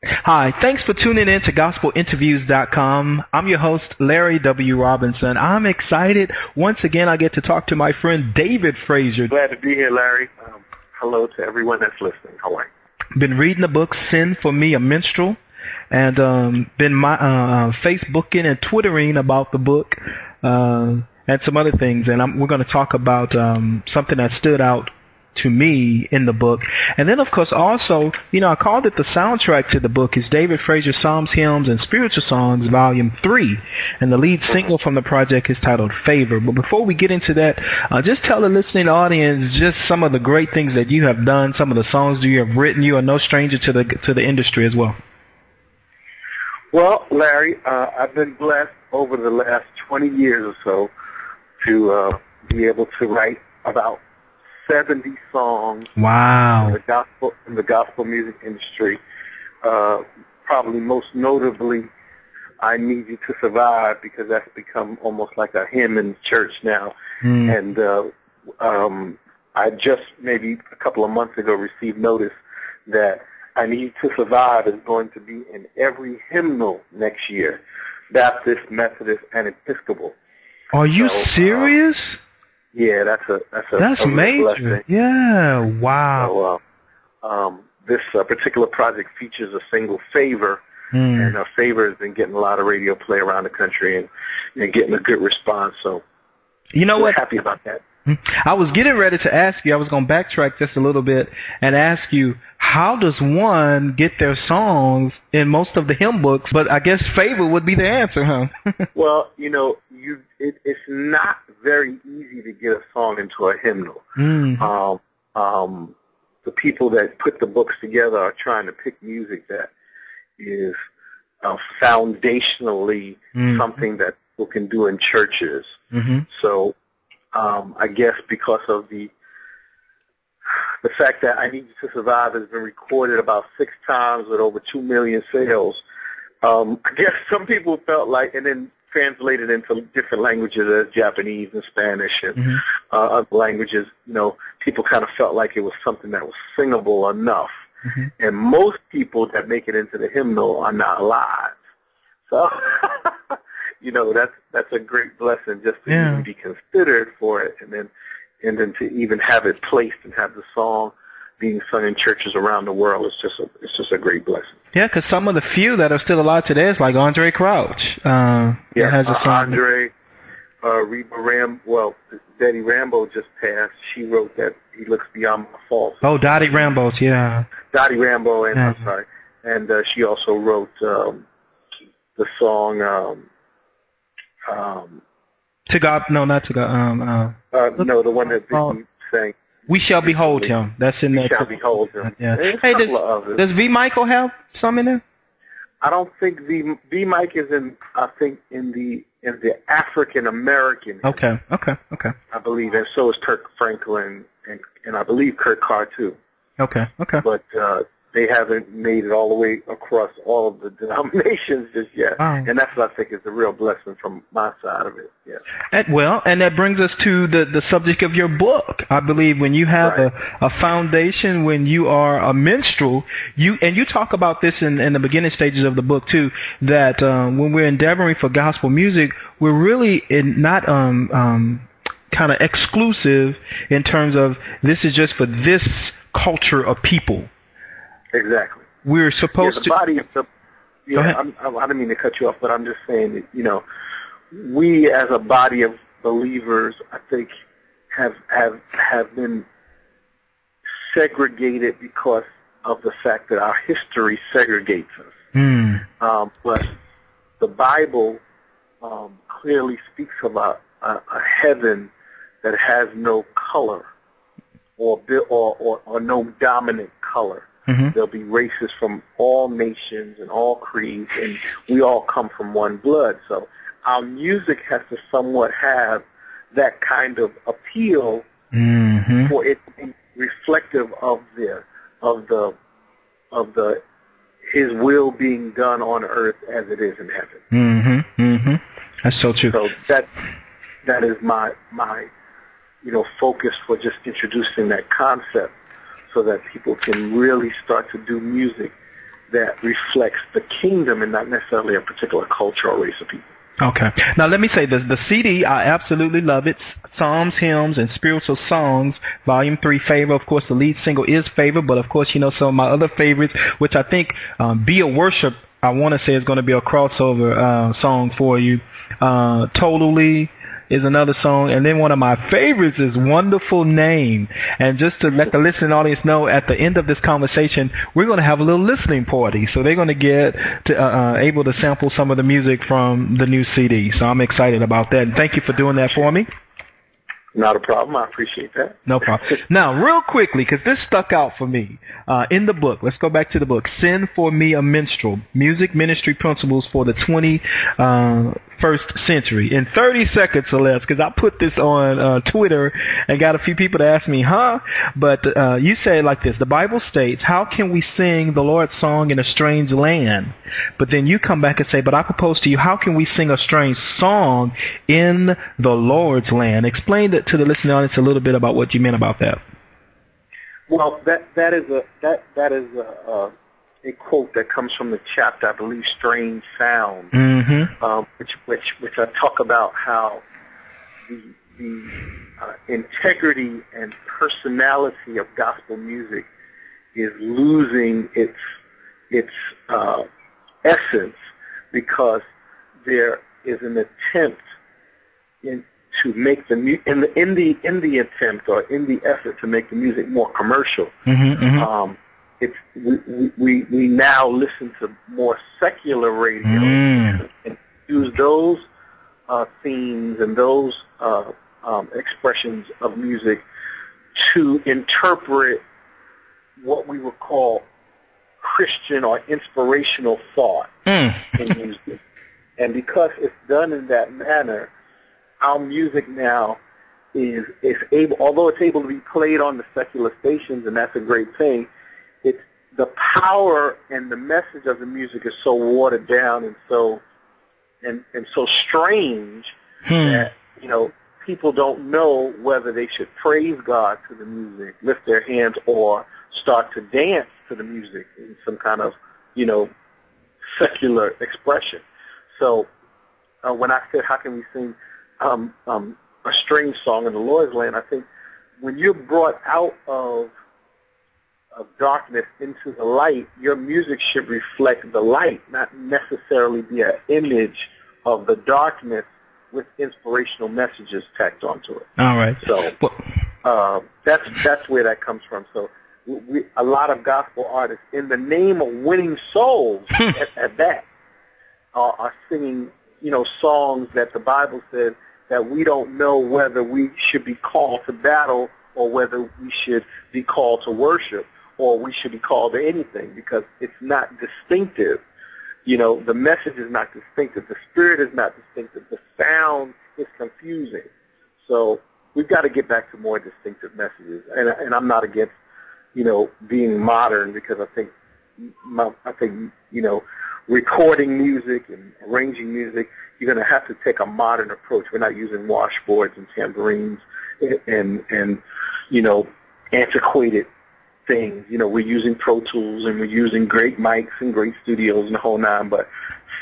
Hi, thanks for tuning in to gospelinterviews.com. I'm your host, Larry W. Robinson. I'm excited. Once again, I get to talk to my friend David Frazier. Glad to be here, Larry. Hello to everyone that's listening. How are you? Been reading the book Sin for Me, a Minstrel, and been Facebooking and Twittering about the book and some other things. And we're going to talk about something that stood out to me in the book. And then, of course, also, I called it the soundtrack to the book. Is David Frazier Psalms, Hymns, and Spiritual Songs, Volume 3. And the lead single from the project is titled Favor. But before we get into that, just tell the listening audience just some of the great things that you have done, some of the songs you have written. You are no stranger to the industry as well. Well, Larry, I've been blessed over the last 20 years or so to be able to write about 70 songs. Wow. In the gospel music industry. Probably most notably, I Need You to Survive, because that's become almost like a hymn in church now. And I just maybe a couple of months ago received notice that I Need You to Survive is going to be in every hymnal next year, Baptist, Methodist, and Episcopal. Are you serious? Yeah, that's major. Blessing. Yeah, wow. So this particular project features a single, Favor, and Favor has been getting a lot of radio play around the country and getting a good response. So, we're happy about that. I was getting ready to ask you, I was going to backtrack just a little bit and ask you, how does one get their songs in most of the hymn books? But I guess Favor would be the answer, huh? Well, it's not very easy to get a song into a hymnal. The people that put the books together are trying to pick music that is foundationally something that people can do in churches. So I guess because of the fact that I Need You to Survive has been recorded about 6 times with over 2 million sales, I guess some people felt like, and then translated into different languages as Japanese and Spanish and other languages, people kind of felt like it was something that was singable enough. And most people that make it into the hymnal are not alive. So, that's a great blessing just to even be considered for it, and then to even have it placed and have the song being sung in churches around the world. It's just a great blessing. Yeah, because some of the few that are still alive today is like Andre Crouch. Has a song. Andre, Betty Rambo just passed. She wrote that He Looks Beyond My Faults. Oh, Dottie Rambo's, yeah. Dottie Rambo, and I'm sorry. And she also wrote the song To God, no, not to God. No, the one that Vicky sang. We Shall Behold Him. That's in there. We Shall Behold Him. Yeah. Hey, does V. Michael have some in there? I don't think V. Mike is in. I think in the African American. Okay. I believe, and so is Kirk Franklin, and I believe Kurt Carr too. Okay. But they haven't made it all the way across all of the denominations just yet. Wow. And that's what I think is the real blessing from my side of it. Yeah. And that brings us to the subject of your book. I believe when you have a foundation, when you are a minstrel, you talk about this in the beginning stages of the book too, that when we're endeavoring for gospel music, we're really not kind of exclusive in terms of this is just for this culture of people. Exactly. We're supposed to. Body of the. I didn't mean to cut you off, but I'm just saying that we as a body of believers, I think, have been segregated because of the fact that our history segregates us. But the Bible clearly speaks about a heaven that has no color or no dominant color. There'll be races from all nations and all creeds, and we all come from one blood. So our music has to somewhat have that kind of appeal for it to be reflective of His will being done on earth as it is in heaven. That's so true. So that is my focus for just introducing that concept, so that people can really start to do music that reflects the kingdom and not necessarily a particular culture or race of people. Okay. Now let me say this. The CD, I absolutely love it. Psalms, Hymns, and Spiritual Songs, Volume 3, Favor. Of course, the lead single is Favor, but of course, you know, some of my other favorites, which I think Be a Worship, I want to say is going to be a crossover song for you. Totally is another song, and then one of my favorites is Wonderful Name. And just to let the listening audience know, at the end of this conversation, we're going to have a little listening party, so they're going to get to able to sample some of the music from the new CD. So I'm excited about that, and thank you for doing that for me. Not a problem. I appreciate that. No problem. Now, real quickly, because this stuck out for me, in the book, let's go back to the book, Send for Me a Minstrel, Music Ministry Principles for the 21st Century. In 30 seconds or less, because I put this on Twitter and got a few people to ask me, But you say it like this: the Bible states, how can we sing the Lord's song in a strange land? But then you come back and say, but I propose to you, how can we sing a strange song in the Lord's land? Explain to the listening audience a little bit about what you meant about that. Well, that is a quote that comes from the chapter, I believe, Strange Sound, which I talk about how the integrity and personality of gospel music is losing its essence because there is an attempt to make in the attempt or in the effort to make the music more commercial. We now listen to more secular radio and use those themes and those expressions of music to interpret what we would call Christian or inspirational thought in music. And because it's done in that manner, our music now is able, although it's able to be played on the secular stations, and that's a great thing, it's the power and the message of the music is so watered down and so strange that, you know, people don't know whether they should praise God to the music, lift their hands, or start to dance to the music in some kind of, you know, secular expression. So when I said, how can we sing a strange song in the Lord's land, I think when you're brought out of darkness into the light, your music should reflect the light, not necessarily be an image of the darkness with inspirational messages tacked onto it. All right. So that's where that comes from. So a lot of gospel artists, in the name of winning souls, at that, are singing, you know, songs that the Bible says that we don't know whether we should be called to battle or whether we should be called to worship or we should be called to anything, because it's not distinctive. You know, the message is not distinctive. The spirit is not distinctive. The sound is confusing. So we've got to get back to more distinctive messages. And I'm not against, you know, being modern, because I think, you know, recording music and arranging music, you're going to have to take a modern approach. We're not using washboards and tambourines and you know, antiquated things. You know, we're using Pro Tools and we're using great mics and great studios and the whole nine, but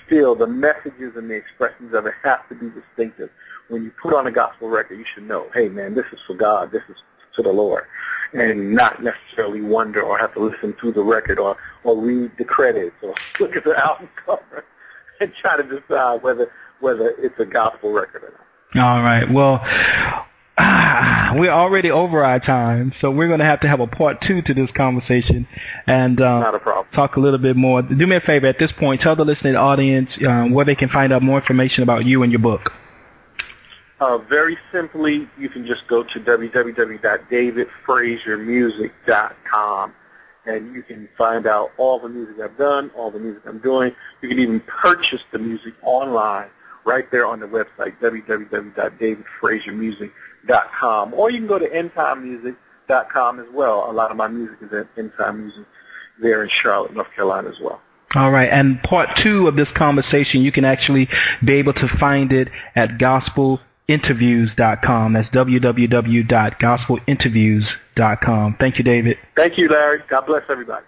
still the messages and the expressions of it have to be distinctive. When you put on a gospel record, you should know, hey man, this is for God, this is to the Lord, and not necessarily wonder or have to listen to the record or read the credits or look at the album cover and try to decide whether it's a gospel record or not. All right. Well, we're already over our time, so we're going to have a part 2 to this conversation and not a problem. Talk a little bit more. Do me a favor at this point, tell the listening audience where they can find out more information about you and your book. Very simply, you can just go to www.davidfraziermusic.com, and you can find out all the music I've done, all the music I'm doing. You can even purchase the music online right there on the website, www.davidfraziermusic.com. Or you can go to endtimemusic.com as well. A lot of my music is at End Time Music there in Charlotte, North Carolina as well. All right. And part 2 of this conversation, you can actually be able to find it at gospelinterviews.com. That's www.gospelinterviews.com. Thank you, David. Thank you, Larry. God bless everybody.